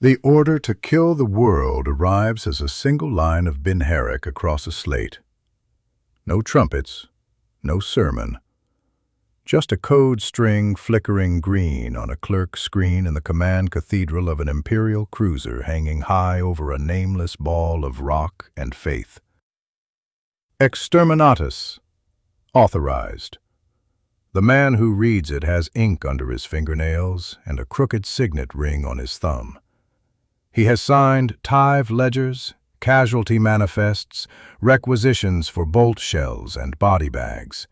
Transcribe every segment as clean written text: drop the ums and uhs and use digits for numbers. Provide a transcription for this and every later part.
The order to kill the world arrives as a single line of Ben Herrick across a slate. No trumpets, no sermon. Just a code string flickering green on a clerk screen in the command cathedral of an imperial cruiser hanging high over a nameless ball of rock and faith. Exterminatus. Authorized. The man who reads it has ink under his fingernails and a crooked signet ring on his thumb. He has signed tithe ledgers, casualty manifests, requisitions for bolt shells and body bags.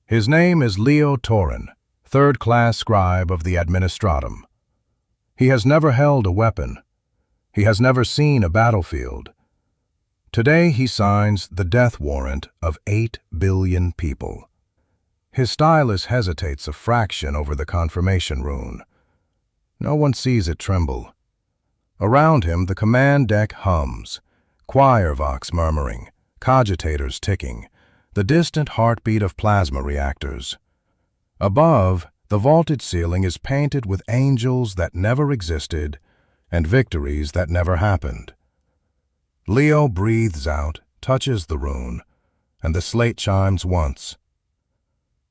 His name is Leo Torin, third-class scribe of the Administratum. He has never held a weapon. He has never seen a battlefield. Today he signs the death warrant of 8 billion people. His stylus hesitates a fraction over the confirmation rune. No one sees it tremble. Around him the command deck hums, choir vox murmuring, cogitators ticking, the distant heartbeat of plasma reactors. Above, the vaulted ceiling is painted with angels that never existed and victories that never happened. Leo breathes out, touches the rune, and the slate chimes once.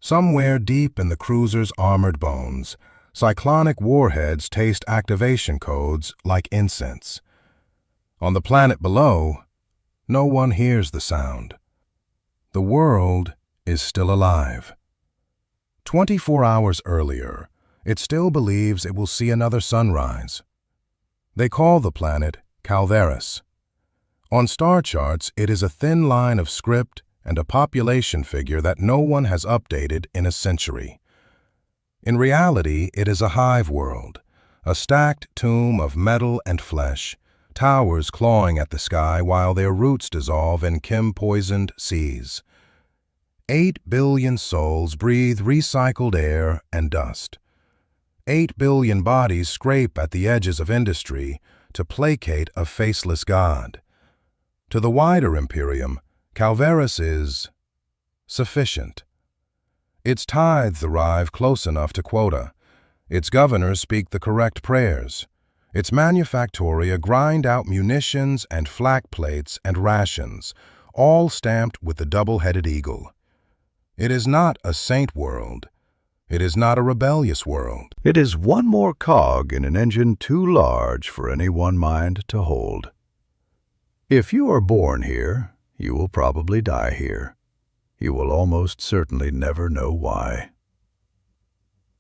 Somewhere deep in the cruiser's armored bones, cyclonic warheads taste activation codes like incense. On the planet below, no one hears the sound. The world is still alive. 24 hours earlier, it still believes it will see another sunrise. They call the planet Calvaris. On star charts, it is a thin line of script and a population figure that no one has updated in a century. In reality, it is a hive world, a stacked tomb of metal and flesh, towers clawing at the sky while their roots dissolve in chem-poisoned seas. 8 billion souls breathe recycled air and dust. 8 billion bodies scrape at the edges of industry to placate a faceless god. To the wider Imperium, Calvaris is sufficient. Its tithes arrive close enough to quota. Its governors speak the correct prayers. Its manufactoria grind out munitions and flak plates and rations, all stamped with the double-headed eagle. It is not a saint world. It is not a rebellious world. It is one more cog in an engine too large for any one mind to hold. If you are born here, you will probably die here. You will almost certainly never know why.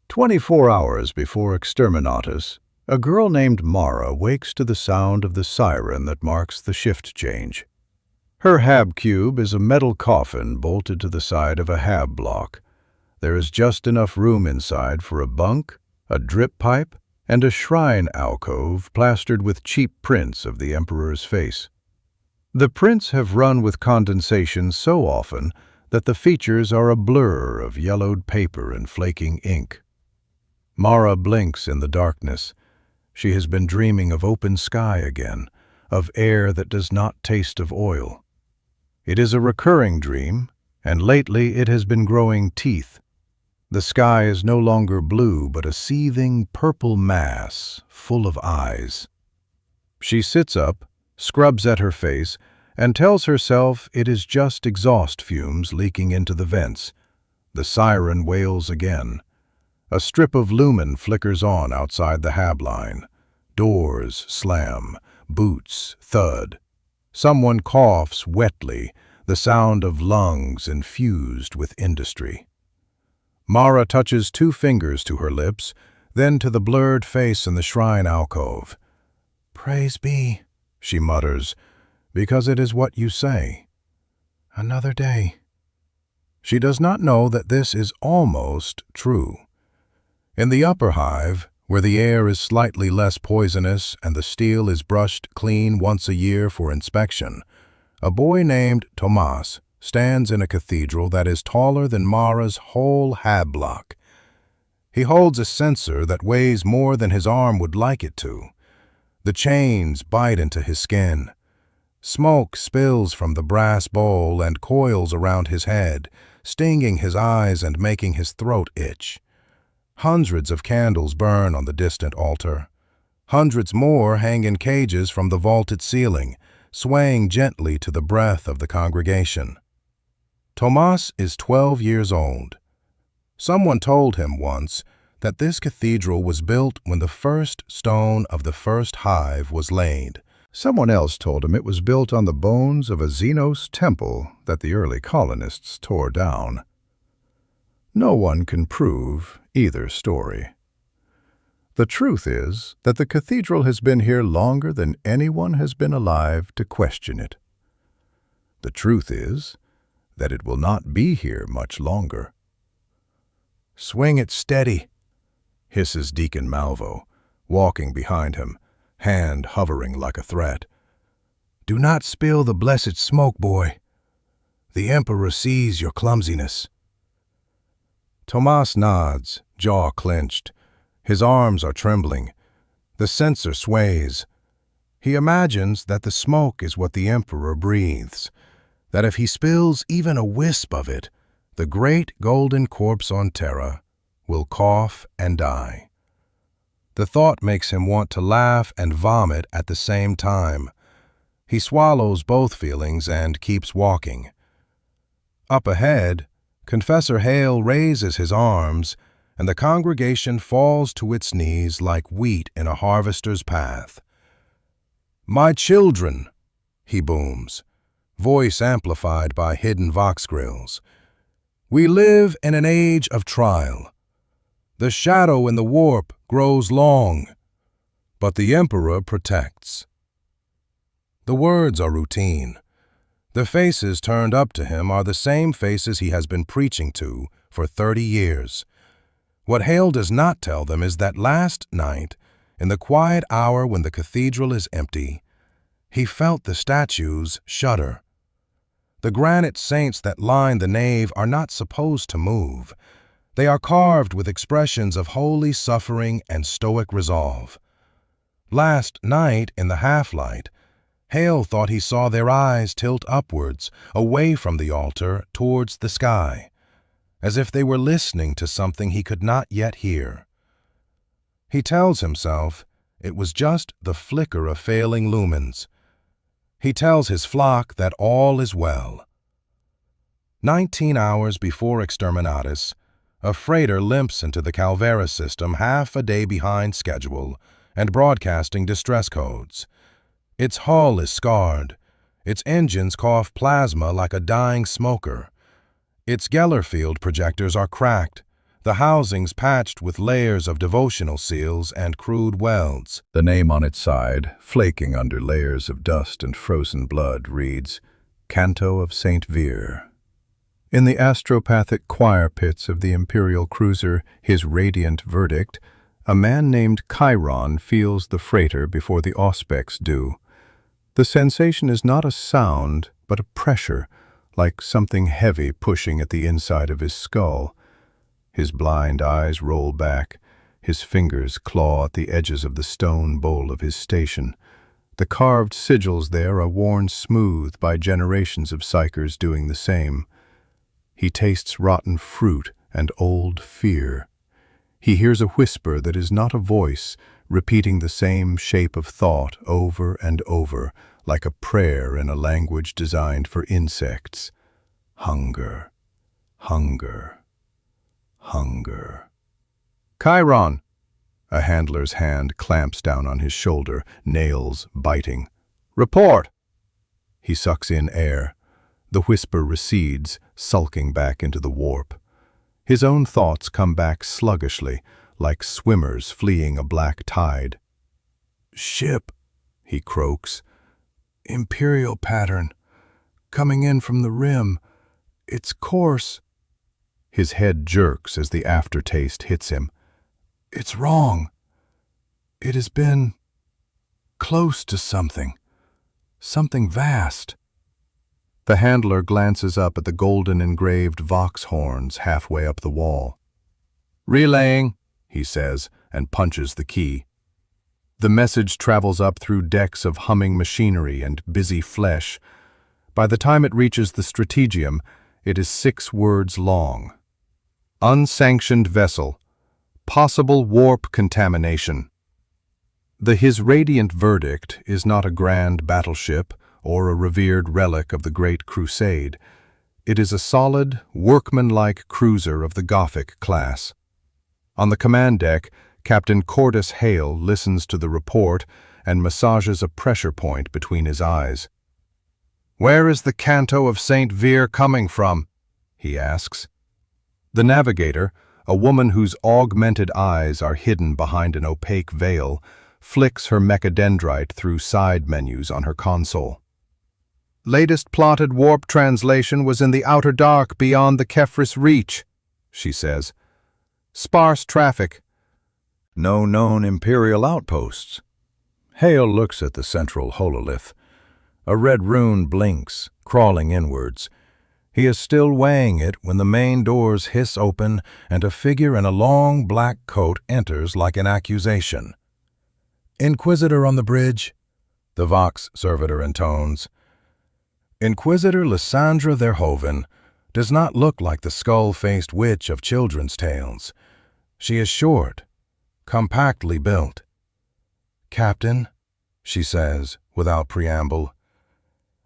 24 hours before Exterminatus, a girl named Mara wakes to the sound of the siren that marks the shift change. Her hab cube is a metal coffin bolted to the side of a hab block. There is just enough room inside for a bunk, a drip pipe, and a shrine alcove plastered with cheap prints of the Emperor's face. The prints have run with condensation so often that the features are a blur of yellowed paper and flaking ink. Mara blinks in the darkness. She has been dreaming of open sky again, of air that does not taste of oil. It is a recurring dream, and lately it has been growing teeth. The sky is no longer blue, but a seething purple mass, full of eyes. She sits up, scrubs at her face, and tells herself it is just exhaust fumes leaking into the vents. The siren wails again. A strip of lumen flickers on outside the hab line. Doors slam, boots thud. Someone coughs wetly, the sound of lungs infused with industry. Mara touches 2 fingers to her lips, then to the blurred face in the shrine alcove. "Praise be," she mutters, "because it is what you say. Another day." She does not know that this is almost true. In the upper hive, where the air is slightly less poisonous and the steel is brushed clean once a year for inspection, a boy named Tomas stands in a cathedral that is taller than Mara's whole hab block. He holds a censer that weighs more than his arm would like it to. The chains bite into his skin. Smoke spills from the brass bowl and coils around his head, stinging his eyes and making his throat itch. Hundreds of candles burn on the distant altar. Hundreds more hang in cages from the vaulted ceiling, swaying gently to the breath of the congregation. Tomas is 12 years old. Someone told him once that this cathedral was built when the first stone of the first hive was laid. Someone else told him it was built on the bones of a Xenos temple that the early colonists tore down. No one can prove either story. The truth is that the cathedral has been here longer than anyone has been alive to question it. The truth is that it will not be here much longer. "Swing it steady," hisses Deacon Malvo, walking behind him, hand hovering like a threat. "Do not spill the blessed smoke, boy. The Emperor sees your clumsiness." Tomas nods, jaw clenched. His arms are trembling. The censer sways. He imagines that the smoke is what the Emperor breathes, that if he spills even a wisp of it, the great golden corpse on Terra will cough and die. The thought makes him want to laugh and vomit at the same time. He swallows both feelings and keeps walking. Up ahead, Confessor Hale raises his arms, and the congregation falls to its knees like wheat in a harvester's path. "My children," he booms, voice amplified by hidden vox grills. "We live in an age of trial. The shadow in the warp grows long, but the Emperor protects." The words are routine. The faces turned up to him are the same faces he has been preaching to for 30 years. What Hale does not tell them is that last night, in the quiet hour when the cathedral is empty, he felt the statues shudder. The granite saints that line the nave are not supposed to move. They are carved with expressions of holy suffering and stoic resolve. Last night, in the half-light, Hale thought he saw their eyes tilt upwards, away from the altar, towards the sky, as if they were listening to something he could not yet hear. He tells himself it was just the flicker of failing lumens. He tells his flock that all is well. 19 hours before Exterminatus, a freighter limps into the Calvera system half a day behind schedule and broadcasting distress codes. Its hull is scarred. Its engines cough plasma like a dying smoker. Its Gellerfield projectors are cracked, the housings patched with layers of devotional seals and crude welds. The name on its side, flaking under layers of dust and frozen blood, reads, Canto of St. Vere. In the astropathic choir pits of the Imperial cruiser, His Radiant Verdict, a man named Chiron feels the freighter before the auspex do. The sensation is not a sound, but a pressure, like something heavy pushing at the inside of his skull. His blind eyes roll back. His fingers claw at the edges of the stone bowl of his station. The carved sigils there are worn smooth by generations of psychers doing the same. He tastes rotten fruit and old fear. He hears a whisper that is not a voice, repeating the same shape of thought over and over, like a prayer in a language designed for insects. Hunger, hunger, hunger. Chiron! A handler's hand clamps down on his shoulder, nails biting. Report! He sucks in air. The whisper recedes, sulking back into the warp. His own thoughts come back sluggishly, like swimmers fleeing a black tide. Ship, he croaks. Imperial pattern, coming in from the rim. Its course. His head jerks as the aftertaste hits him. It's wrong. It has been close to something vast. The handler glances up at the golden engraved vox horns halfway up the wall. Relaying, he says, and punches the key. The message travels up through decks of humming machinery and busy flesh. By the time it reaches the strategium, it is 6 words long. Unsanctioned vessel. Possible warp contamination. His radiant verdict is not a grand battleship or a revered relic of the Great Crusade. It is a solid, workmanlike cruiser of the Gothic class. On the command deck, Captain Cordus Hale listens to the report and massages a pressure point between his eyes. "Where is the Canto of St. Vere coming from?" he asks. The navigator, a woman whose augmented eyes are hidden behind an opaque veil, flicks her mechadendrite through side menus on her console. "Latest plotted warp translation was in the outer dark beyond the Kefris Reach," she says. "Sparse traffic. No known Imperial outposts." Hale looks at the central hololith. A red rune blinks, crawling inwards. He is still weighing it when the main doors hiss open and a figure in a long black coat enters like an accusation. "Inquisitor on the bridge," the Vox servitor intones. Inquisitor Lysandra Verhoeven does not look like the skull-faced witch of children's tales. She is short, compactly built. "Captain," she says, without preamble,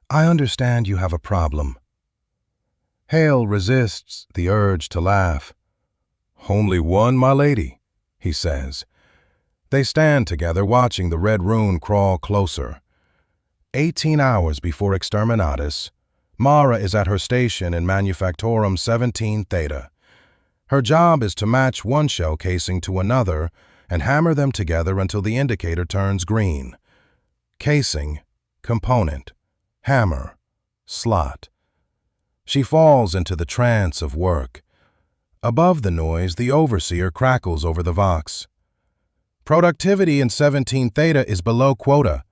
"I understand you have a problem." Hale resists the urge to laugh. "Only one, my lady," he says. They stand together watching the red rune crawl closer. 18 hours before Exterminatus, Mara is at her station in Manufactorum 17 Theta. Her job is to match one shell casing to another and hammer them together until the indicator turns green. Casing, component, hammer, slot. She falls into the trance of work. Above the noise, the overseer crackles over the Vox. "Productivity in 17 Theta is below quota.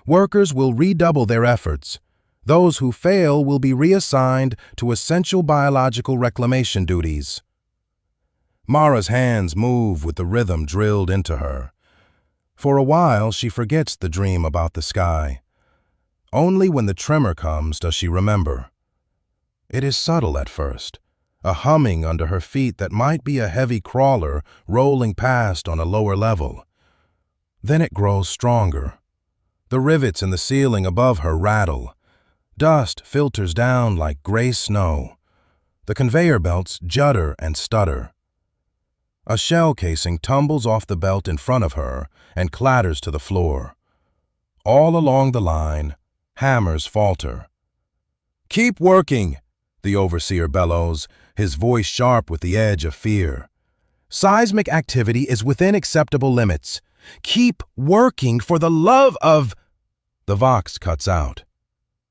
Workers will redouble their efforts. Those who fail will be reassigned to essential biological reclamation duties." Mara's hands move with the rhythm drilled into her. For a while, she forgets the dream about the sky. Only when the tremor comes does she remember. It is subtle at first, a humming under her feet that might be a heavy crawler rolling past on a lower level. Then it grows stronger. The rivets in the ceiling above her rattle. Dust filters down like gray snow. The conveyor belts judder and stutter. A shell casing tumbles off the belt in front of her and clatters to the floor. All along the line, hammers falter. "Keep working," the overseer bellows, his voice sharp with the edge of fear. "Seismic activity is within acceptable limits. Keep working for the love of—" The Vox cuts out.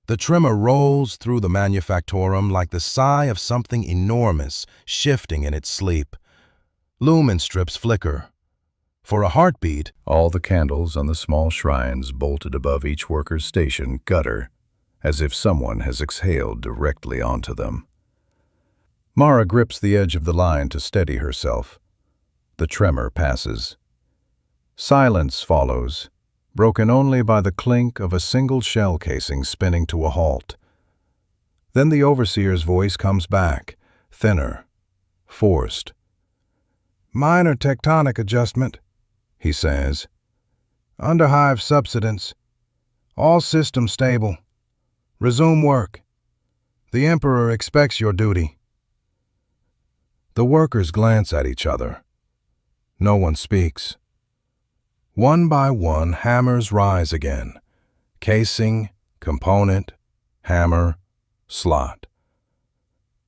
The tremor rolls through the Manufactorum like the sigh of something enormous shifting in its sleep. Lumen strips flicker. For a heartbeat, all the candles on the small shrines bolted above each worker's station gutter, as if someone has exhaled directly onto them. Mara grips the edge of the line to steady herself. The tremor passes. Silence follows, broken only by the clink of a single shell casing spinning to a halt. Then the overseer's voice comes back, thinner, forced. "Minor tectonic adjustment," he says. "Underhive subsidence. All systems stable. Resume work. The Emperor expects your duty." The workers glance at each other. No one speaks. One by one, hammers rise again. Casing, component, hammer, slot.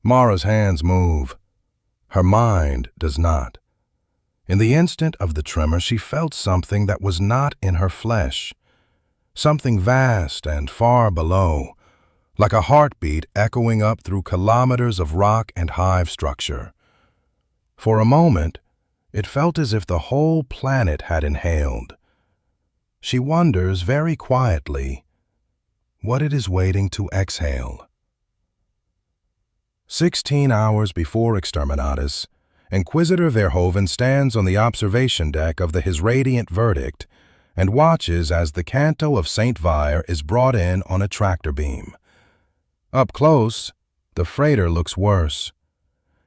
Mara's hands move. Her mind does not. In the instant of the tremor, she felt something that was not in her flesh. Something vast and far below, like a heartbeat echoing up through kilometers of rock and hive structure. For a moment, it felt as if the whole planet had inhaled. She wonders very quietly what it is waiting to exhale. 16 hours before Exterminatus, Inquisitor Verhoeven stands on the observation deck of His Radiant Verdict and watches as the Canto of St. Vire is brought in on a tractor beam. Up close, the freighter looks worse.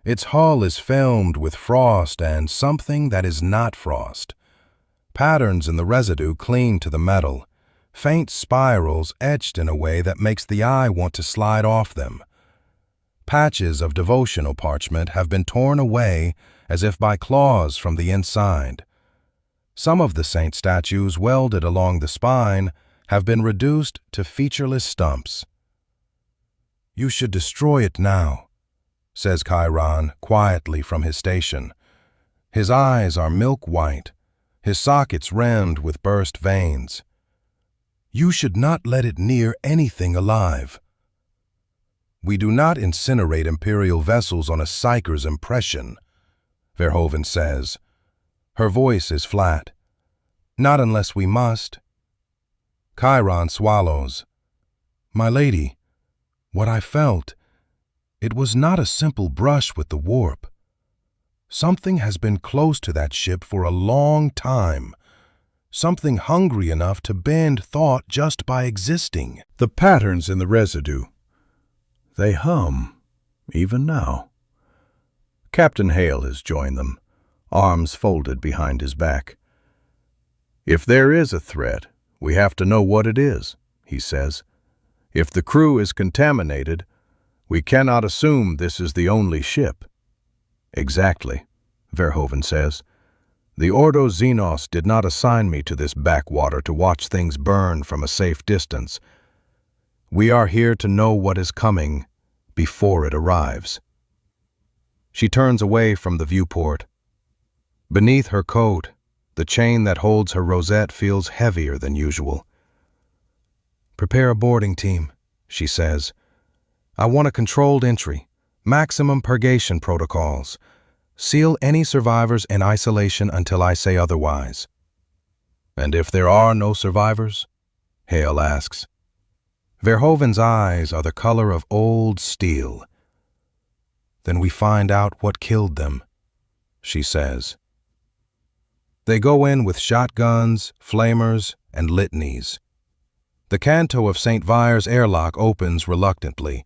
Its hull is filmed with frost and something that is not frost. Patterns in the residue cling to the metal, faint spirals etched in a way that makes the eye want to slide off them. Patches of devotional parchment have been torn away as if by claws from the inside. Some of the saint statues welded along the spine have been reduced to featureless stumps. "You should destroy it now," says Chiron quietly from his station. His eyes are milk white, his sockets rimmed with burst veins. "You should not let it near anything alive." "We do not incinerate imperial vessels on a psyker's impression," Verhoeven says. Her voice is flat. "Not unless we must." Chiron swallows. "My lady, what I felt, it was not a simple brush with the warp. Something has been close to that ship for a long time, something hungry enough to bend thought just by existing." The patterns in the residue. They hum, even now. Captain Hale has joined them, arms folded behind his back. "If there is a threat, we have to know what it is," he says. "If the crew is contaminated, we cannot assume this is the only ship." "Exactly," Verhoeven says. "The Ordo Xenos did not assign me to this backwater to watch things burn from a safe distance. We are here to know what is coming before it arrives." She turns away from the viewport. Beneath her coat, the chain that holds her rosette feels heavier than usual. "Prepare a boarding team," she says. "I want a controlled entry, maximum purgation protocols. Seal any survivors in isolation until I say otherwise." "And if there are no survivors?" Hale asks. Verhoeven's eyes are the color of old steel. "Then we find out what killed them," she says. They go in with shotguns, flamers, and litanies. The canto of St. Vire's airlock opens reluctantly.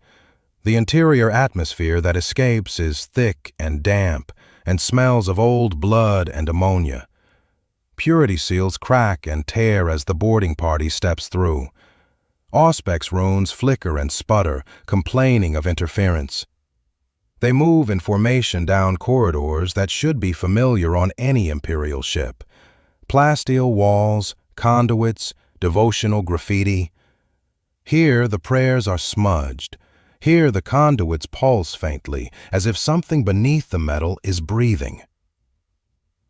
The interior atmosphere that escapes is thick and damp and smells of old blood and ammonia. Purity seals crack and tear as the boarding party steps through. Auspex runes flicker and sputter, complaining of interference. They move in formation down corridors that should be familiar on any Imperial ship. Plasteel walls, conduits, devotional graffiti. Here the prayers are smudged. Here the conduits pulse faintly, as if something beneath the metal is breathing.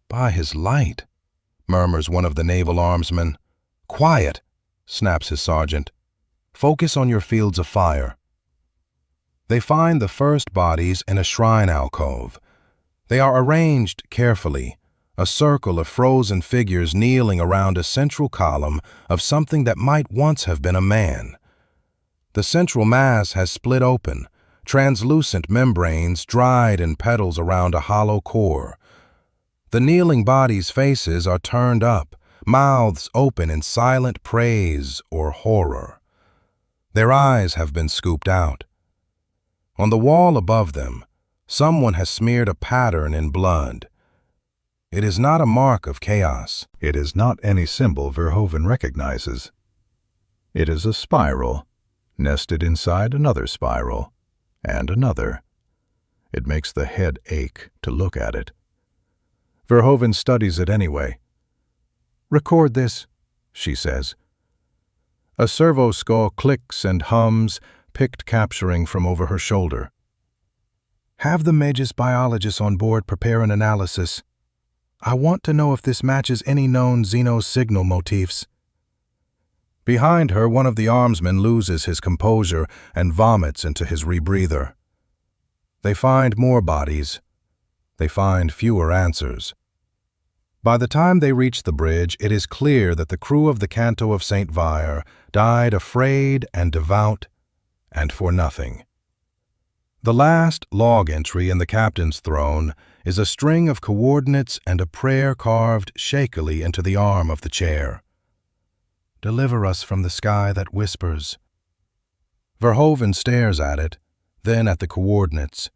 "By his light," murmurs one of the naval armsmen. "Quiet," snaps his sergeant. "Focus on your fields of fire." They find the first bodies in a shrine alcove. They are arranged carefully, a circle of frozen figures kneeling around a central column of something that might once have been a man. The central mass has split open, translucent membranes dried in petals around a hollow core. The kneeling bodies' faces are turned up, mouths open in silent praise or horror. Their eyes have been scooped out. On the wall above them, someone has smeared a pattern in blood. It is not a mark of chaos. It is not any symbol Verhoeven recognizes. It is a spiral, nested inside another spiral, and another. It makes the head ache to look at it. Verhoeven studies it anyway. "Record this," she says. A servo skull clicks and hums, picked capturing from over her shoulder. "Have the Magus biologists on board prepare an analysis. I want to know if this matches any known Xeno signal motifs." Behind her, one of the armsmen loses his composure and vomits into his rebreather. They find more bodies. They find fewer answers. By the time they reach the bridge, it is clear that the crew of the Canto of St. Vire died afraid and devout and for nothing. The last log entry in the captain's throne is a string of coordinates and a prayer carved shakily into the arm of the chair. "Deliver us from the sky that whispers." Verhoeven stares at it, then at the coordinates.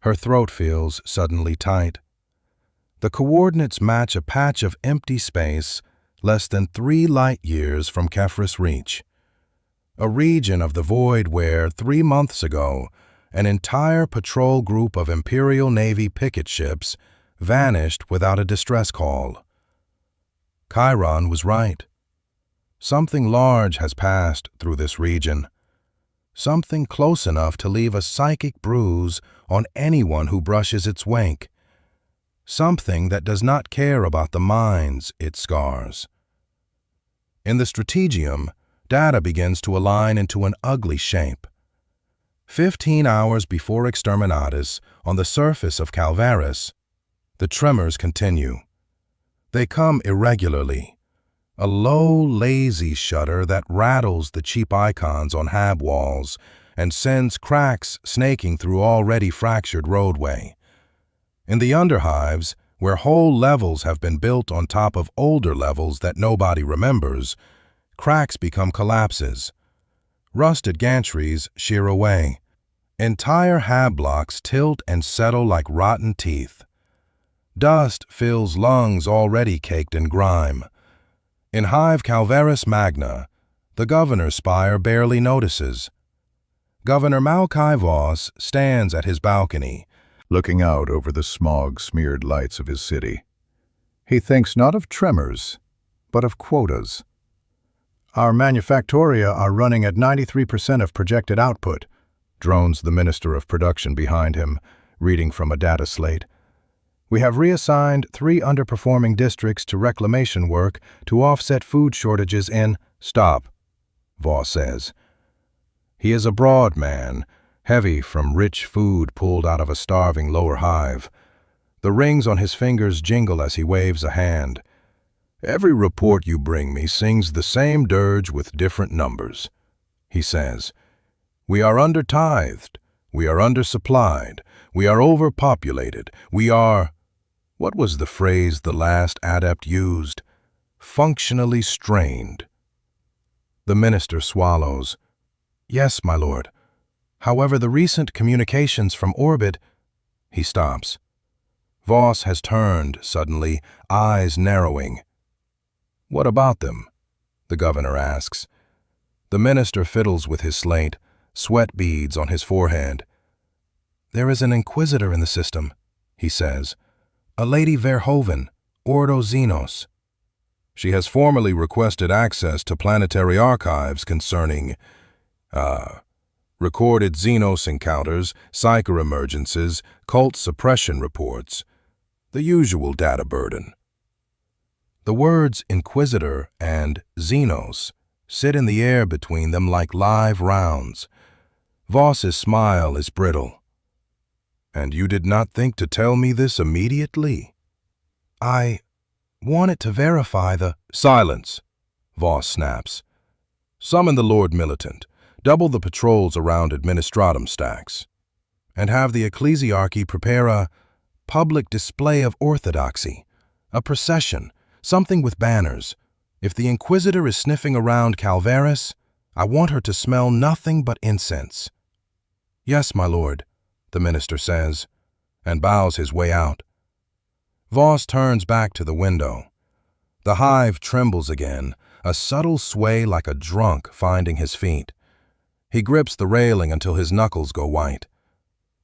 Her throat feels suddenly tight. The coordinates match a patch of empty space less than 3 light-years from Kefris Reach, a region of the void where, 3 months ago, an entire patrol group of Imperial Navy picket ships vanished without a distress call. Chiron was right. Something large has passed through this region, something close enough to leave a psychic bruise on anyone who brushes its wake, something that does not care about the minds it scars. In the strategium, data begins to align into an ugly shape. 15 hours before Exterminatus, on the surface of Calvaris, the tremors continue. They come irregularly, a low, lazy shudder that rattles the cheap icons on hab walls and sends cracks snaking through already fractured roadway. In the underhives, where whole levels have been built on top of older levels that nobody remembers, cracks become collapses. Rusted gantries shear away. Entire hab blocks tilt and settle like rotten teeth. Dust fills lungs already caked in grime. In Hive Calvaris Magna, the governor's spire barely notices. Governor Malkai Voss stands at his balcony, looking out over the smog-smeared lights of his city. He thinks not of tremors, but of quotas. "Our manufactoria are running at 93% of projected output," drones the Minister of Production behind him, reading from a data slate. "We have reassigned 3 underperforming districts to reclamation work to offset food shortages in—" "Stop," Voss says. He is a broad man, heavy from rich food pulled out of a starving lower hive. The rings on his fingers jingle as he waves a hand. "Every report you bring me sings the same dirge with different numbers," he says. "We are undertithed, we are undersupplied, we are overpopulated, we are—" what was the phrase the last adept used? "Functionally strained." The minister swallows. "Yes, my lord. However, the recent communications from orbit—" He stops. Voss has turned, suddenly, eyes narrowing. "What about them?" the governor asks. The minister fiddles with his slate, sweat beads on his forehead. "There is an inquisitor in the system," he says. "A Lady Verhoeven, Ordo Xenos. She has formally requested access to planetary archives concerning, recorded Xenos encounters, psyker emergences, cult suppression reports. The usual data burden." The words Inquisitor and Xenos sit in the air between them like live rounds. Voss's smile is brittle. "And you did not think to tell me this immediately?" "I wanted to verify the—" "Silence," Voss snaps. "Summon the Lord Militant, double the patrols around Administratum stacks, and have the ecclesiarchy prepare a public display of orthodoxy, a procession, something with banners. If the Inquisitor is sniffing around Calvaris, I want her to smell nothing but incense." "Yes, my lord," the minister says, and bows his way out. Voss turns back to the window. The hive trembles again, a subtle sway like a drunk finding his feet. He grips the railing until his knuckles go white.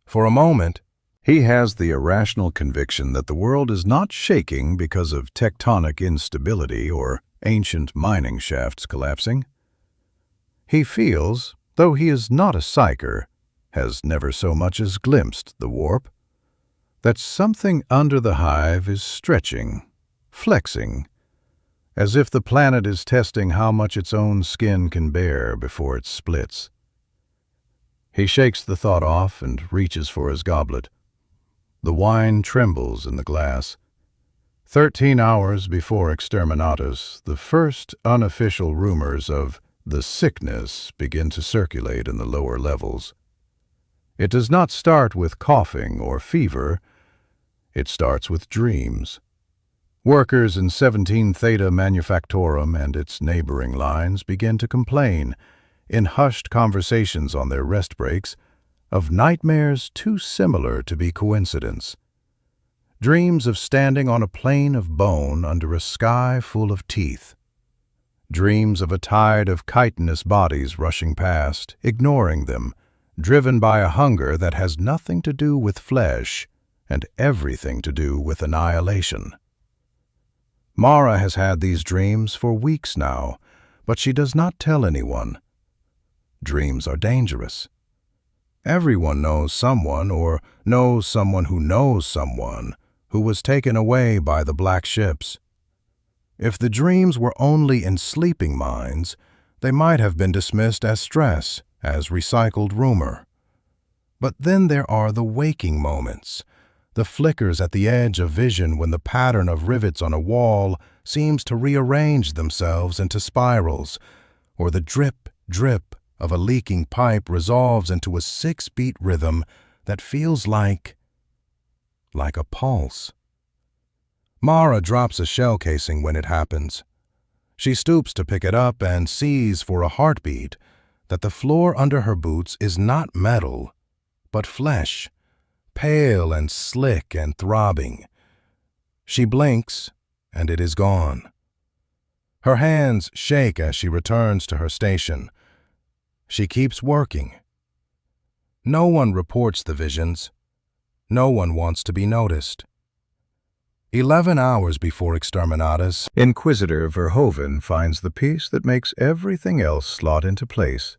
For a moment, he has the irrational conviction that the world is not shaking because of tectonic instability or ancient mining shafts collapsing. He feels, though he is not a psyker, has never so much as glimpsed the warp, that something under the hive is stretching, flexing, as if the planet is testing how much its own skin can bear before it splits. He shakes the thought off and reaches for his goblet. The wine trembles in the glass. 13 hours before Exterminatus, the first unofficial rumors of the sickness begin to circulate in the lower levels. It does not start with coughing or fever. It starts with dreams. Workers in 17 Theta Manufactorum and its neighboring lines begin to complain, in hushed conversations on their rest breaks, of nightmares too similar to be coincidence. Dreams of standing on a plain of bone under a sky full of teeth. Dreams of a tide of chitinous bodies rushing past, ignoring them, driven by a hunger that has nothing to do with flesh and everything to do with annihilation. Mara has had these dreams for weeks now, but she does not tell anyone. Dreams are dangerous. Everyone knows someone or knows someone who was taken away by the black ships. If the dreams were only in sleeping minds, they might have been dismissed as stress, as recycled rumor. But then there are the waking moments, the flickers at the edge of vision when the pattern of rivets on a wall seems to rearrange themselves into spirals, or the drip, drip of a leaking pipe resolves into a 6-beat rhythm that feels like a pulse. Mara drops a shell casing when it happens. She stoops to pick it up and sees for a heartbeat that the floor under her boots is not metal, but flesh, pale and slick and throbbing. She blinks, and it is gone. Her hands shake as she returns to her station. She keeps working. No one reports the visions. No one wants to be noticed. 11 hours before Exterminatus, Inquisitor Verhoeven finds the piece that makes everything else slot into place.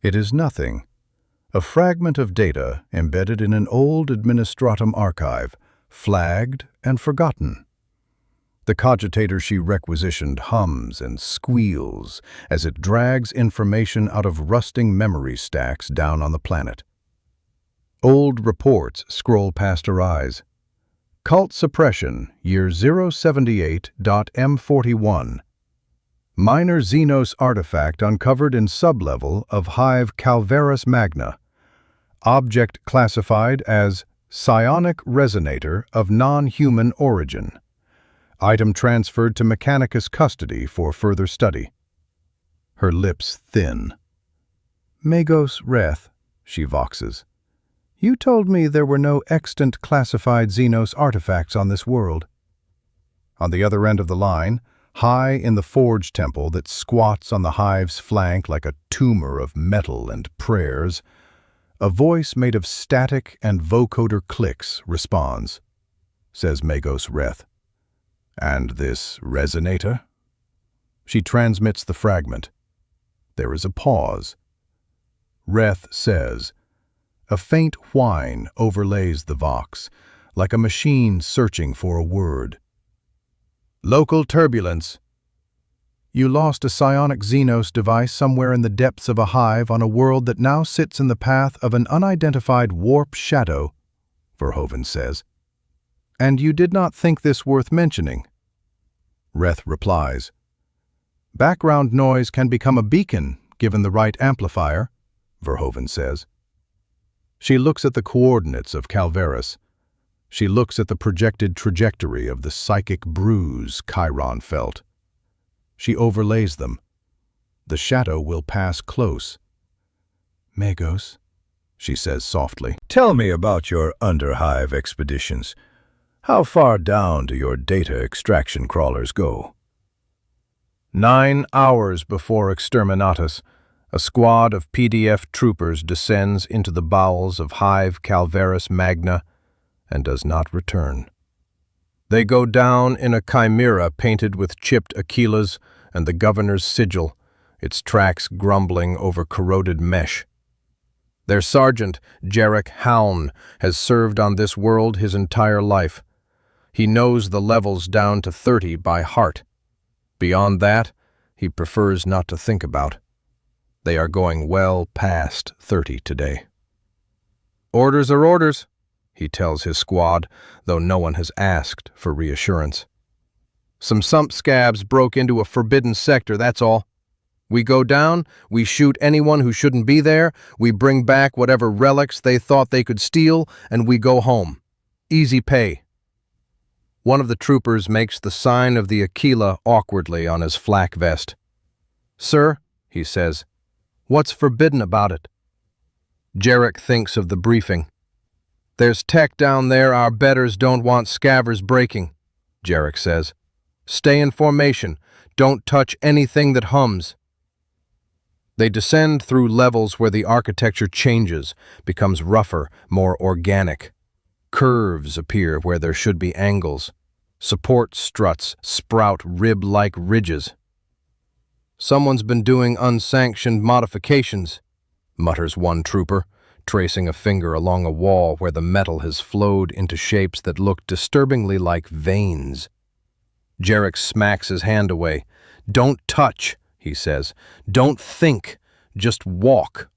It is nothing. A fragment of data embedded in an old administratum archive, flagged and forgotten. The cogitator she requisitioned hums and squeals as it drags information out of rusting memory stacks down on the planet. Old reports scroll past her eyes. Cult suppression, year 078.M41. Minor Xenos artifact uncovered in sublevel of hive Calvaris magna. Object classified as psionic resonator of non-human origin. Item transferred to Mechanicus custody for further study. Her lips thin. Magos Reth, she voxes. You told me there were no extant classified Xenos artifacts on this world. On the other end of the line, high in the forge temple that squats on the hive's flank like a tumor of metal and prayers, a voice made of static and vocoder clicks responds, says Magos Reth. And this resonator? She transmits the fragment. There is a pause. Reth says, a faint whine overlays the vox, like a machine searching for a word. Local turbulence. You lost a psionic Xenos device somewhere in the depths of a hive on a world that now sits in the path of an unidentified warp shadow, Verhoeven says. And you did not think this worth mentioning. Reth replies. Background noise can become a beacon, given the right amplifier, Verhoeven says. She looks at the coordinates of Calvaris. She looks at the projected trajectory of the psychic bruise Chiron felt. She overlays them. The shadow will pass close. Magos, she says softly. Tell me about your underhive expeditions. How far down do your data extraction crawlers go? 9 hours before Exterminatus, a squad of PDF troopers descends into the bowels of hive Calvaris magna and does not return. They go down in a chimera painted with chipped Aquilas and the governor's sigil, its tracks grumbling over corroded mesh. Their sergeant, Jarek Haln, has served on this world his entire life. He knows the levels down to 30 by heart. Beyond that, he prefers not to think about. They are going well past 30 today. Orders are orders, he tells his squad, though no one has asked for reassurance. Some sump scabs broke into a forbidden sector, that's all. We go down, we shoot anyone who shouldn't be there, we bring back whatever relics they thought they could steal, and we go home. Easy pay. One of the troopers makes the sign of the Aquila awkwardly on his flak vest. Sir, he says, what's forbidden about it? Jarek thinks of the briefing. There's tech down there our betters don't want scavvers breaking, Jarek says. Stay in formation. Don't touch anything that hums. They descend through levels where the architecture changes, becomes rougher, more organic. Curves appear where there should be angles. Support struts sprout rib-like ridges. Someone's been doing unsanctioned modifications, mutters one trooper, tracing a finger along a wall where the metal has flowed into shapes that look disturbingly like veins. Jarek smacks his hand away. Don't touch, he says. Don't think, just walk.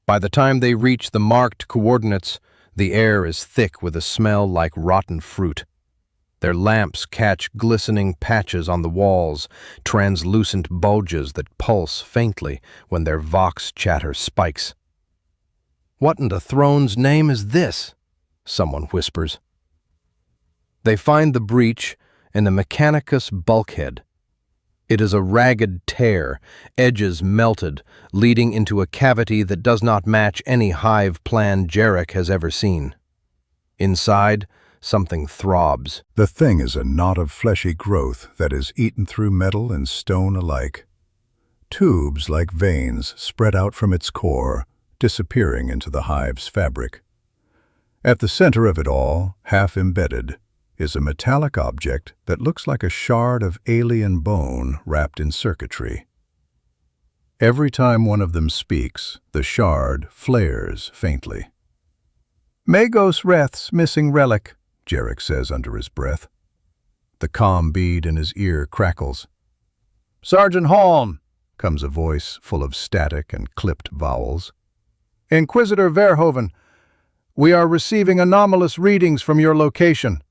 By the time they reach the marked coordinates, the air is thick with a smell like rotten fruit. Their lamps catch glistening patches on the walls, translucent bulges that pulse faintly when their vox chatter spikes. What in the throne's name is this? Someone whispers. They find the breach in the Mechanicus bulkhead. It is a ragged tear, edges melted, leading into a cavity that does not match any hive plan Jarek has ever seen. Inside, something throbs. The thing is a knot of fleshy growth that is eaten through metal and stone alike. Tubes like veins spread out from its core, disappearing into the hive's fabric. At the center of it all, half embedded, is a metallic object that looks like a shard of alien bone wrapped in circuitry. Every time one of them speaks, the shard flares faintly. Magos Reth's missing relic, Jarek says under his breath. The calm bead in his ear crackles. Sergeant Holm, comes a voice full of static and clipped vowels. Inquisitor Verhoeven, we are receiving anomalous readings from your location.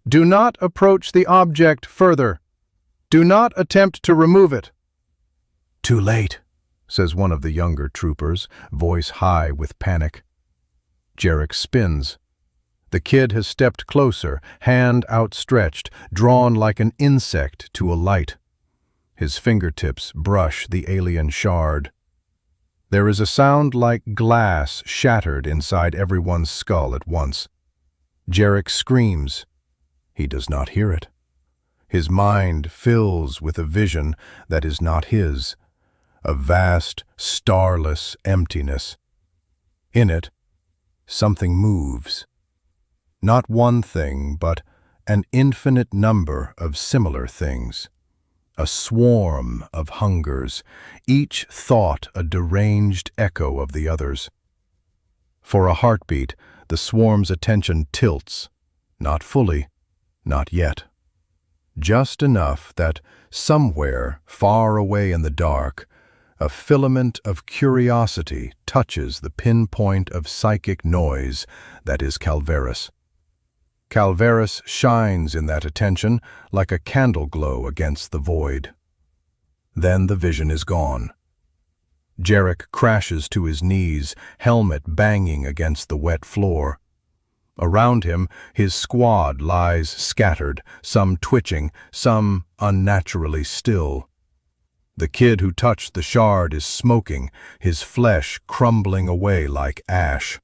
Do not approach the object further. Do not attempt to remove it. Too late, says one of the younger troopers, voice high with panic. Jarek spins. The kid has stepped closer, hand outstretched, drawn like an insect to a light. His fingertips brush the alien shard. There is a sound like glass shattered inside everyone's skull at once. Jarek screams. He does not hear it. His mind fills with a vision that is not his, a vast, starless emptiness. In it, something moves. Not one thing, but an infinite number of similar things. A swarm of hungers, each thought a deranged echo of the others. For a heartbeat, the swarm's attention tilts, not fully, not yet. Just enough that somewhere far away in the dark, a filament of curiosity touches the pinpoint of psychic noise that is Calvaris. Calvaris shines in that attention like a candle glow against the void. Then the vision is gone. Jarek crashes to his knees, helmet banging against the wet floor. Around him, his squad lies scattered, some twitching, some unnaturally still. The kid who touched the shard is smoking, his flesh crumbling away like ash.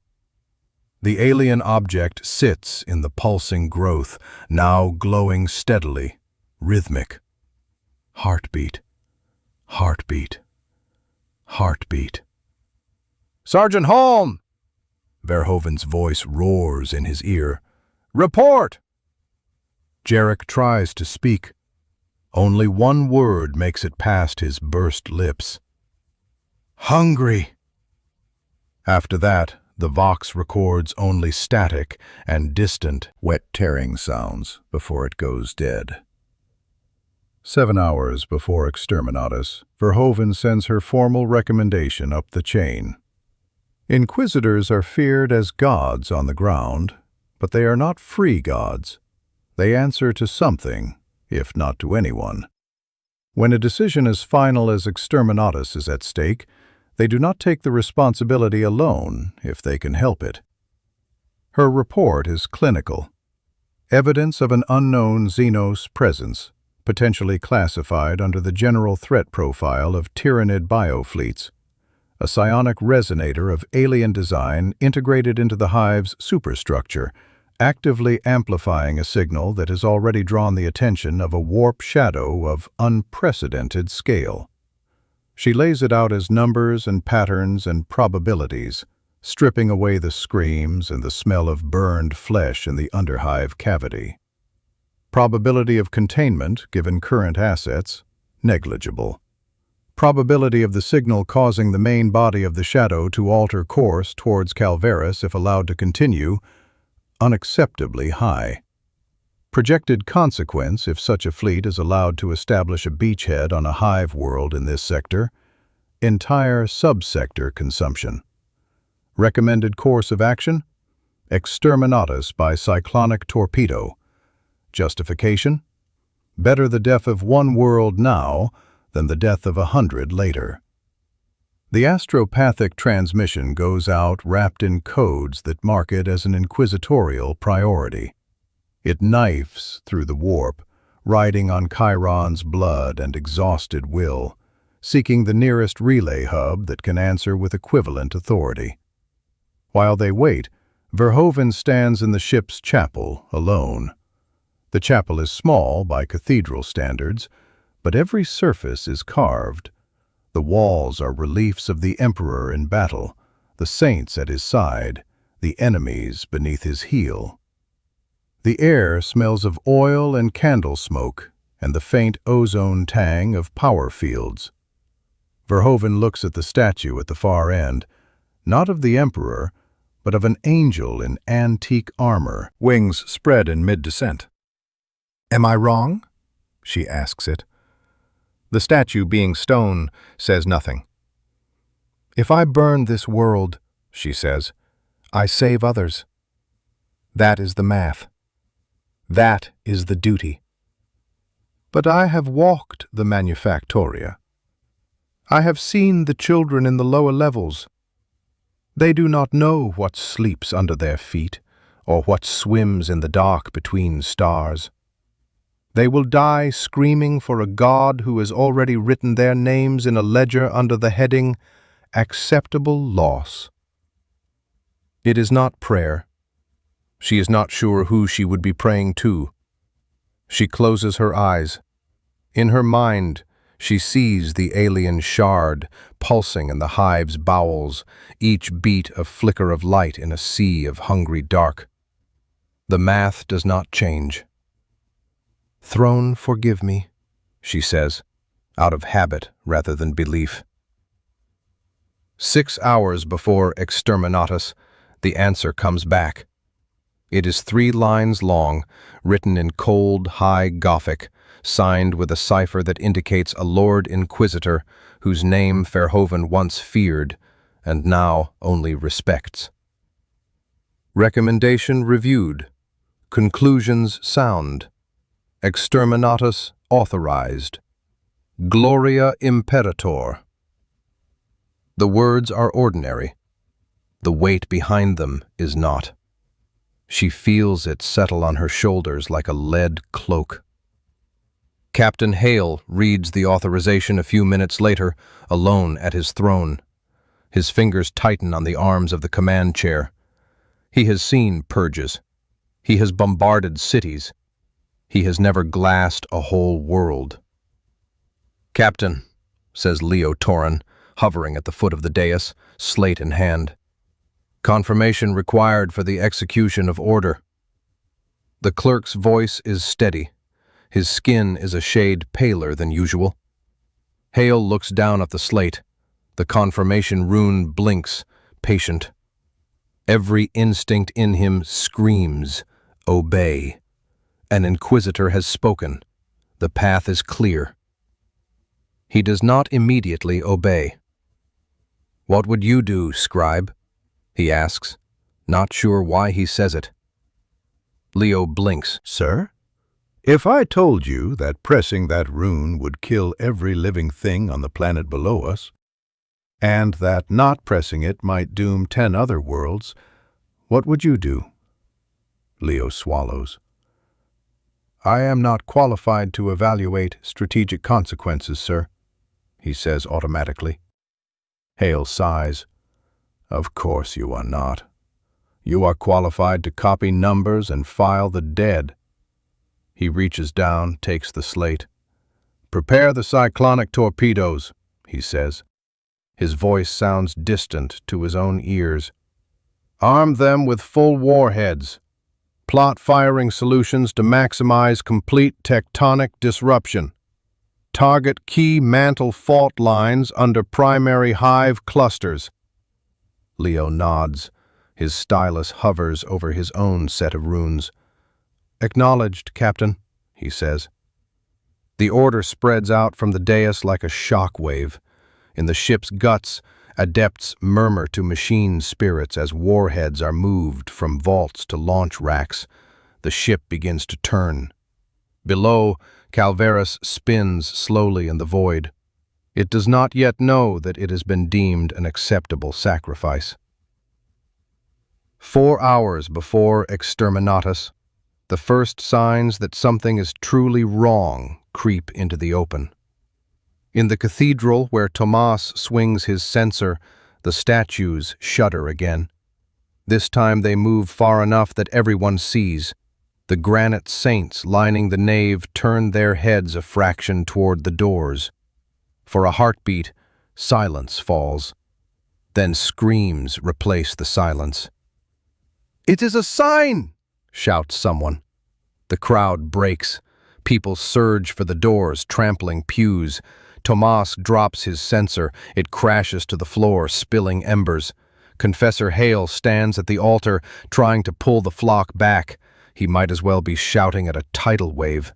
The alien object sits in the pulsing growth, now glowing steadily, rhythmic. Heartbeat, heartbeat, heartbeat. Sergeant Holm! Verhoeven's voice roars in his ear. Report! Jarek tries to speak. Only one word makes it past his burst lips. Hungry! After that, the Vox records only static and distant, wet tearing sounds before it goes dead. 7 hours before Exterminatus, Verhoeven sends her formal recommendation up the chain. Inquisitors are feared as gods on the ground, but they are not free gods. They answer to something, if not to anyone. When a decision as final as Exterminatus is at stake, they do not take the responsibility alone if they can help it. Her report is clinical. Evidence of an unknown Xenos presence, potentially classified under the general threat profile of Tyranid biofleets. a psionic resonator of alien design integrated into the hive's superstructure, actively amplifying a signal that has already drawn the attention of a warp shadow of unprecedented scale. She lays it out as numbers and patterns and probabilities, stripping away the screams and the smell of burned flesh in the underhive cavity. Probability of containment, given current assets, negligible. Probability of the signal causing the main body of the shadow to alter course towards Calvaris if allowed to continue, unacceptably high. Projected consequence if such a fleet is allowed to establish a beachhead on a hive world in this sector, entire subsector consumption. Recommended course of action? Exterminatus by cyclonic torpedo. Justification? Better the death of one world now than the death of 100 later. The astropathic transmission goes out wrapped in codes that mark it as an inquisitorial priority. It knifes through the warp, riding on Chiron's blood and exhausted will, seeking the nearest relay hub that can answer with equivalent authority. While they wait, Verhoeven stands in the ship's chapel, alone. The chapel is small by cathedral standards, but every surface is carved. The walls are reliefs of the emperor in battle, the saints at his side, the enemies beneath his heel. The air smells of oil and candle smoke and the faint ozone tang of power fields. Verhoeven looks at the statue at the far end, not of the emperor, but of an angel in antique armor, wings spread in mid-descent. "Am I wrong?" she asks it. The statue, being stone, says nothing. "If I burn this world," she says, "I save others. That is the math. That is the duty. But I have walked the manufactoria. I have seen the children in the lower levels. They do not know what sleeps under their feet, or what swims in the dark between stars. They will die screaming for a God who has already written their names in a ledger under the heading, Acceptable Loss." It is not prayer. She is not sure who she would be praying to. She closes her eyes. In her mind, she sees the alien shard pulsing in the hive's bowels, each beat a flicker of light in a sea of hungry dark. The math does not change. "Throne, forgive me," she says, out of habit rather than belief. 6 hours before Exterminatus, the answer comes back. It is 3 lines long, written in cold, high Gothic, signed with a cipher that indicates a Lord Inquisitor whose name Verhoeven once feared and now only respects. Recommendation reviewed. Conclusions sound. Exterminatus authorized. Gloria Imperator. The words are ordinary. The weight behind them is not. She feels it settle on her shoulders like a lead cloak. Captain Hale reads the authorization a few minutes later, alone at his throne. His fingers tighten on the arms of the command chair. He has seen purges. He has bombarded cities. He has never glassed a whole world. "Captain," says Leo Torin, hovering at the foot of the dais, slate in hand. "Confirmation required for the execution of order." The clerk's voice is steady. His skin is a shade paler than usual. Hale looks down at the slate. The confirmation rune blinks, patient. Every instinct in him screams, "Obey." An inquisitor has spoken. The path is clear. He does not immediately obey. "What would you do, scribe?" he asks, not sure why he says it. Leo blinks. "Sir? If I told you that pressing that rune would kill every living thing on the planet below us, and that not pressing it might doom 10 other worlds, what would you do?" Leo swallows. "I am not qualified to evaluate strategic consequences, sir," he says automatically. Hale sighs. Of course you are not. You are qualified to copy numbers and file the dead. He reaches down, takes the slate. Prepare the cyclonic torpedoes, he says. His voice sounds distant to his own ears. Arm them with full warheads. Plot firing solutions to maximize complete tectonic disruption. Target key mantle fault lines under primary hive clusters. Leo nods. His stylus hovers over his own set of runes. Acknowledged, Captain, he says. The order spreads out from the dais like a shock wave. In the ship's guts, adepts murmur to machine spirits as warheads are moved from vaults to launch racks. The ship begins to turn. Below, Calvaris spins slowly in the void. It does not yet know that it has been deemed an acceptable sacrifice. 4 hours before Exterminatus, the first signs that something is truly wrong creep into the open. In the cathedral where Tomas swings his censer, the statues shudder again. This time they move far enough that everyone sees. The granite saints lining the nave turn their heads a fraction toward the doors. For a heartbeat, silence falls. Then screams replace the silence. "It is a sign!" shouts someone. The crowd breaks. People surge for the doors, trampling pews. Tomas drops his censer. It crashes to the floor, spilling embers. Confessor Hale stands at the altar, trying to pull the flock back. He might as well be shouting at a tidal wave.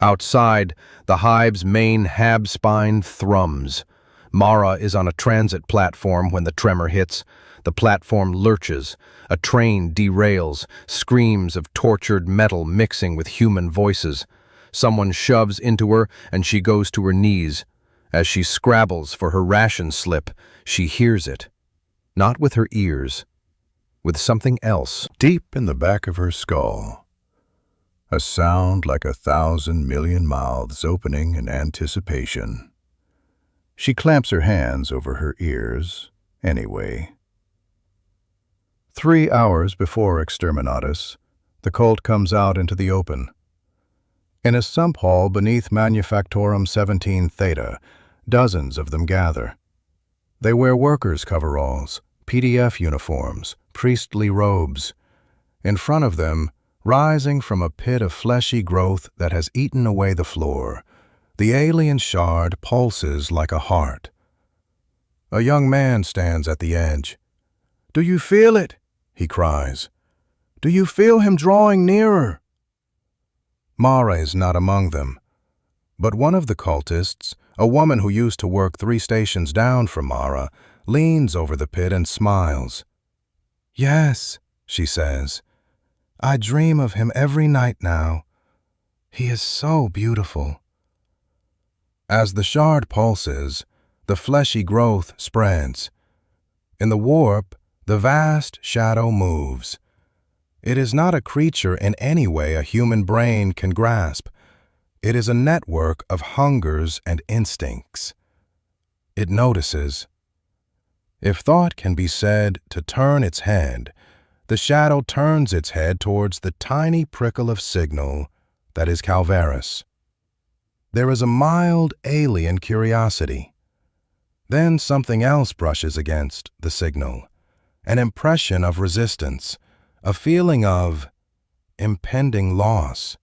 Outside, the hive's main hab spine thrums. Mara is on a transit platform when the tremor hits. The platform lurches. A train derails, screams of tortured metal mixing with human voices. Someone shoves into her, and she goes to her knees. As she scrabbles for her ration slip, she hears it. Not with her ears, with something else. Deep in the back of her skull, a sound like 1,000 million mouths opening in anticipation. She clamps her hands over her ears, anyway. 3 hours before Exterminatus, the cult comes out into the open. In a sump hall beneath Manufactorum 17 Theta, dozens of them gather. They wear workers' coveralls, PDF uniforms, priestly robes. In front of them, rising from a pit of fleshy growth that has eaten away the floor, the alien shard pulses like a heart. A young man stands at the edge. "Do you feel it?" he cries. "Do you feel him drawing nearer?" Mara is not among them, but one of the cultists, a woman who used to work 3 stations down from Mara, leans over the pit and smiles. "Yes," she says, "I dream of him every night now. He is so beautiful." As the shard pulses, the fleshy growth spreads. In the warp, the vast shadow moves. It is not a creature in any way a human brain can grasp. It is a network of hungers and instincts. It notices. If thought can be said to turn its head, the shadow turns its head towards the tiny prickle of signal that is Calvaris. There is a mild alien curiosity. Then something else brushes against the signal, an impression of resistance, a feeling of impending loss.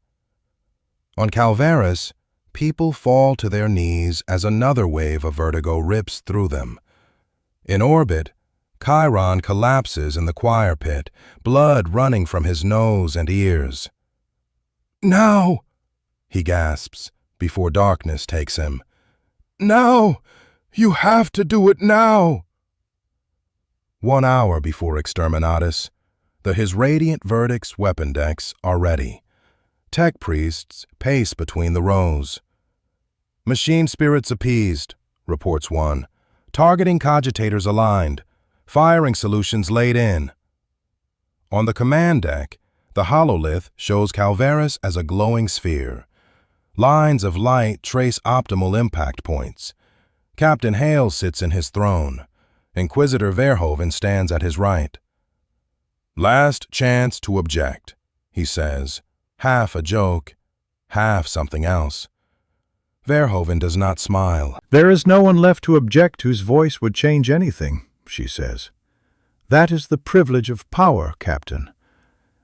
On Calvaris, people fall to their knees as another wave of vertigo rips through them. In orbit, Chiron collapses in the choir pit, blood running from his nose and ears. "Now!" he gasps before darkness takes him. "Now! You have to do it now!" 1 hour before Exterminatus, his radiant verdict's weapon decks are ready. Tech priests pace between the rows. "Machine spirits appeased," reports one. "Targeting cogitators aligned. Firing solutions laid in." On the command deck, the hololith shows Calvaris as a glowing sphere. Lines of light trace optimal impact points. Captain Hale sits in his throne. Inquisitor Verhoeven stands at his right. "Last chance to object," he says, half a joke, half something else. Verhoeven does not smile. "There is no one left to object whose voice would change anything," she says. "That is the privilege of power, Captain.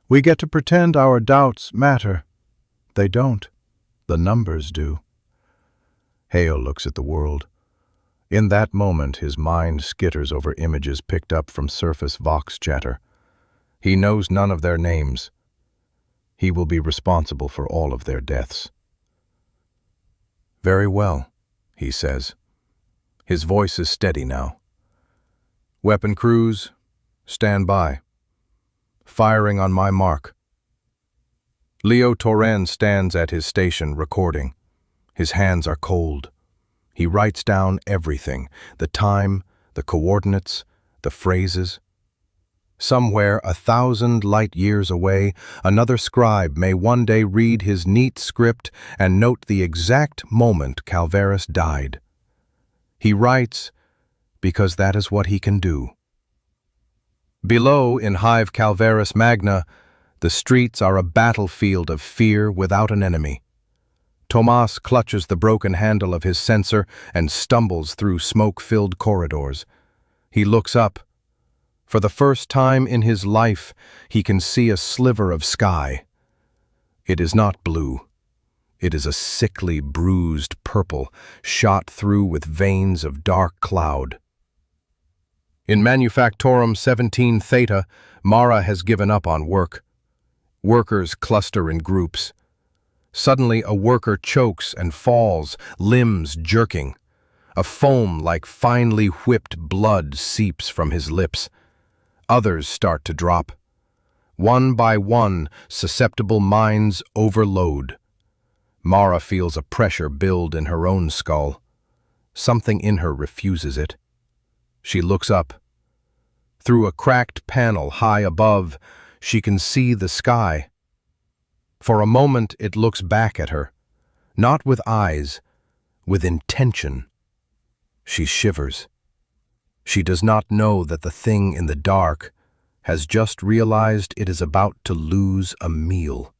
We get to pretend our doubts matter. They don't. The numbers do." Hale looks at the world. In that moment, his mind skitters over images picked up from surface Vox chatter. He knows none of their names. He will be responsible for all of their deaths. "Very well," he says. His voice is steady now. "Weapon crews, stand by. Firing on my mark." Leo Torren stands at his station recording. His hands are cold. He writes down everything, the time, the coordinates, the phrases. Somewhere 1,000 light years away, another scribe may one day read his neat script and note the exact moment Calvaris died. He writes because that is what he can do. Below in Hive Calvaris Magna, the streets are a battlefield of fear without an enemy. Tomas clutches the broken handle of his censer and stumbles through smoke-filled corridors. He looks up. For the first time in his life, he can see a sliver of sky. It is not blue. It is a sickly, bruised purple, shot through with veins of dark cloud. In Manufactorum 17 Theta, Mara has given up on work. Workers cluster in groups. Suddenly, a worker chokes and falls, limbs jerking. A foam like finely whipped blood seeps from his lips. Others start to drop. One by one, susceptible minds overload. Mara feels a pressure build in her own skull. Something in her refuses it. She looks up. Through a cracked panel high above, she can see the sky. For a moment, it looks back at her, not with eyes, with intention. She shivers. She does not know that the thing in the dark has just realized it is about to lose a meal.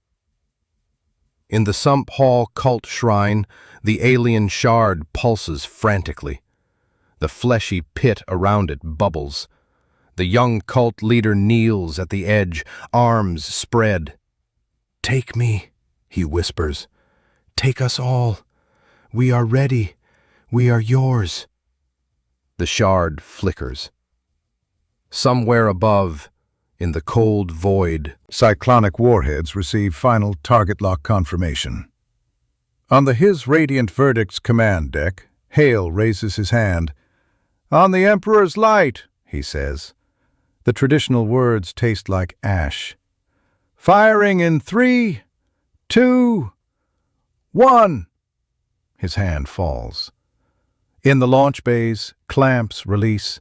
In the Sump Hall cult shrine, the alien shard pulses frantically. The fleshy pit around it bubbles. The young cult leader kneels at the edge, arms spread. "Take me," he whispers. "Take us all. We are ready. We are yours." The shard flickers. Somewhere above, in the cold void, cyclonic warheads receive final target lock confirmation. On the His Radiant Verdict's command deck, Hale raises his hand. "On the Emperor's light," he says. The traditional words taste like ash. "Firing in 3, 2, 1. His hand falls. In the launch bays, clamps release.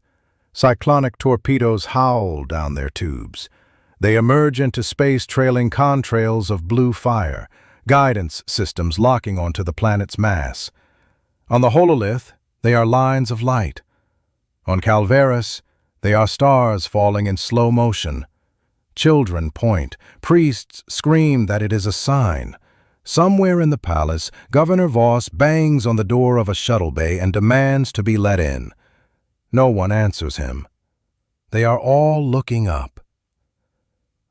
Cyclonic torpedoes howl down their tubes. They emerge into space trailing contrails of blue fire, guidance systems locking onto the planet's mass. On the hololith, they are lines of light. On Calvaris, they are stars falling in slow motion. Children point. Priests scream that it is a sign. Somewhere in the palace, Governor Voss bangs on the door of a shuttle bay and demands to be let in. No one answers him. They are all looking up.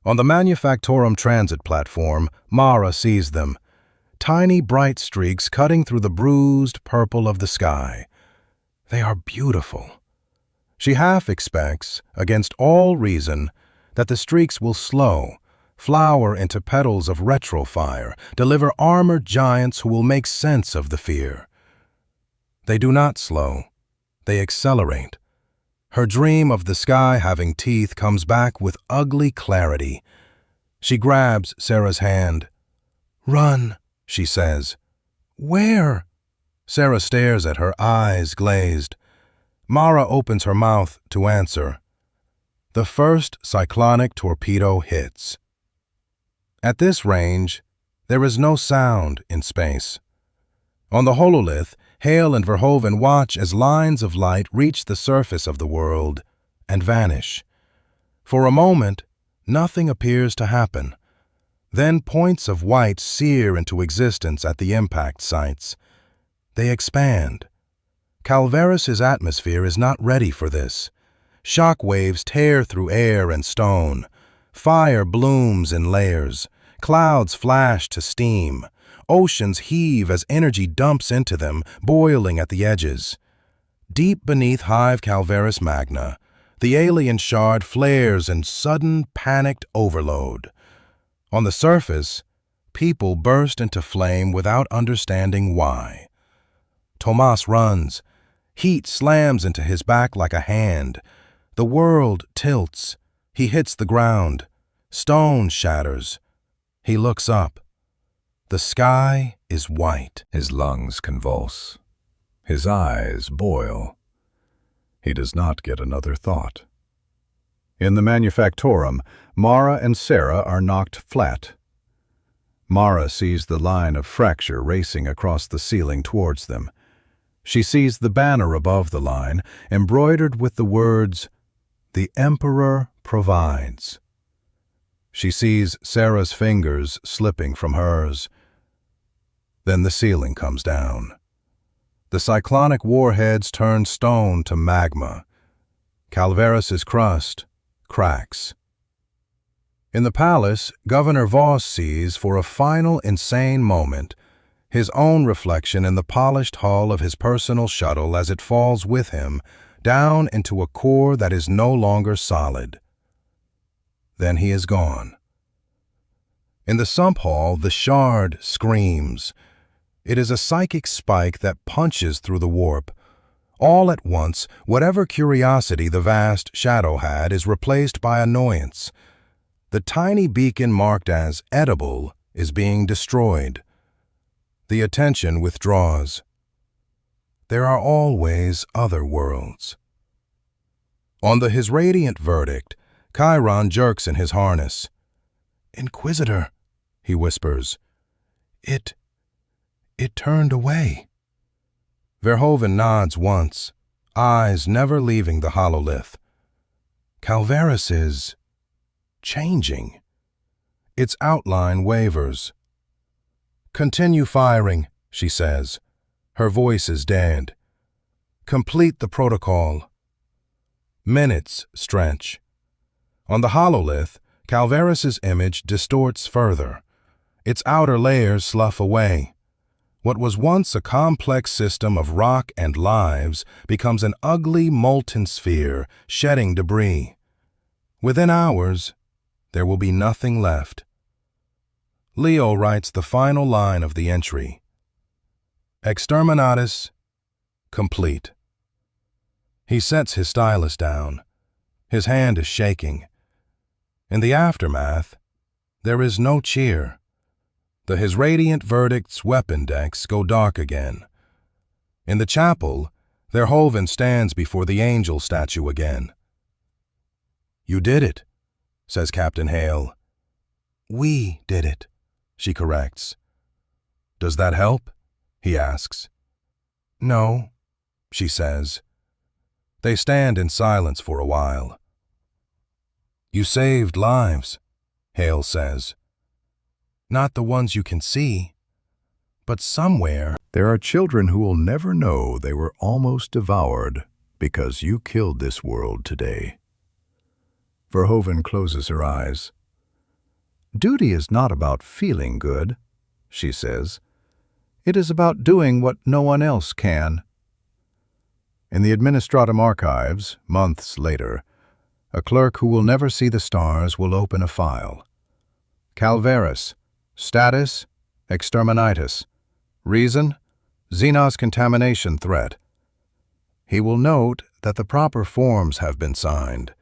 On the Manufactorum transit platform, Mara sees them. Tiny bright streaks cutting through the bruised purple of the sky. They are beautiful. She half expects, against all reason, that the streaks will slow, flower into petals of retrofire, deliver armored giants who will make sense of the fear. They do not slow. They accelerate. Her dream of the sky having teeth comes back with ugly clarity. She grabs Sarah's hand. "Run," she says. "Where?" Sarah stares at her, eyes glazed. Mara opens her mouth to answer. The first cyclonic torpedo hits. At this range, there is no sound in space. On the hololith, Hale and Verhoeven watch as lines of light reach the surface of the world and vanish. For a moment, nothing appears to happen. Then points of white sear into existence at the impact sites. They expand. Calvaris's atmosphere is not ready for this. Shock waves tear through air and stone. Fire blooms in layers. Clouds flash to steam. Oceans heave as energy dumps into them, boiling at the edges. Deep beneath Hive Calvaris Magna, the alien shard flares in sudden, panicked overload. On the surface, people burst into flame without understanding why. Tomas runs. Heat slams into his back like a hand. The world tilts. He hits the ground. Stone shatters. He looks up. The sky is white. His lungs convulse. His eyes boil. He does not get another thought. In the manufactorum, Mara and Sarah are knocked flat. Mara sees the line of fracture racing across the ceiling towards them. She sees the banner above the line, embroidered with the words, "The Emperor provides." She sees Sarah's fingers slipping from hers. Then the ceiling comes down. The cyclonic warheads turn stone to magma. Calvaris's crust cracks. In the palace, Governor Voss sees, for a final insane moment, his own reflection in the polished hull of his personal shuttle as it falls with him down into a core that is no longer solid. Then he is gone. In the sump hall, the shard screams. It is a psychic spike that punches through the warp. All at once, whatever curiosity the vast shadow had is replaced by annoyance. The tiny beacon marked as edible is being destroyed. The attention withdraws. There are always other worlds. On his radiant verdict, Chiron jerks in his harness. "Inquisitor," he whispers. It turned away." Verhoeven nods once, eyes never leaving the hololith. Calvaris is changing. Its outline wavers. "Continue firing," she says. Her voice is dead. "Complete the protocol." Minutes stretch. On the hololith, Calvaris's image distorts further. Its outer layers slough away. What was once a complex system of rock and lives becomes an ugly, molten sphere, shedding debris. Within hours, there will be nothing left. Leo writes the final line of the entry. Exterminatus complete. He sets his stylus down. His hand is shaking. In the aftermath, there is no cheer. His radiant verdict's weapon decks go dark again. In the chapel, Verhoeven stands before the angel statue again. "You did it," says Captain Hale. "We did it," she corrects. "Does that help?" he asks. "No," she says. They stand in silence for a while. "You saved lives," Hale says. "Not the ones you can see, but somewhere there are children who will never know they were almost devoured because you killed this world today." Verhoeven closes her eyes. "Duty is not about feeling good," she says. "It is about doing what no one else can." In the Administratum archives, months later, a clerk who will never see the stars will open a file. Calvaris. Status, Exterminatus. Reason, Xenos contamination threat. He will note that the proper forms have been signed.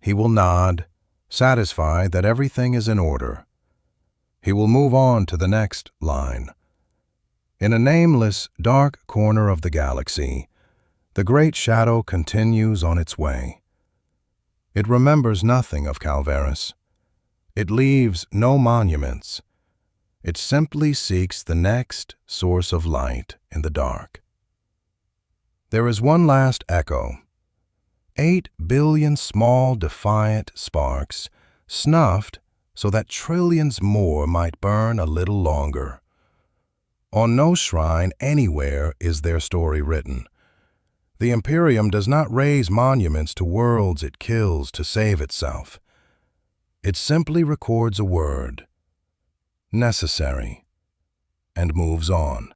He will nod, satisfied that everything is in order. He will move on to the next line. In a nameless, dark corner of the galaxy, the great shadow continues on its way. It remembers nothing of Calvaris. It leaves no monuments. It simply seeks the next source of light in the dark. There is one last echo. 8 billion small, defiant sparks, snuffed so that trillions more might burn a little longer. On no shrine anywhere is their story written. The Imperium does not raise monuments to worlds it kills to save itself. It simply records a word, necessary, and moves on.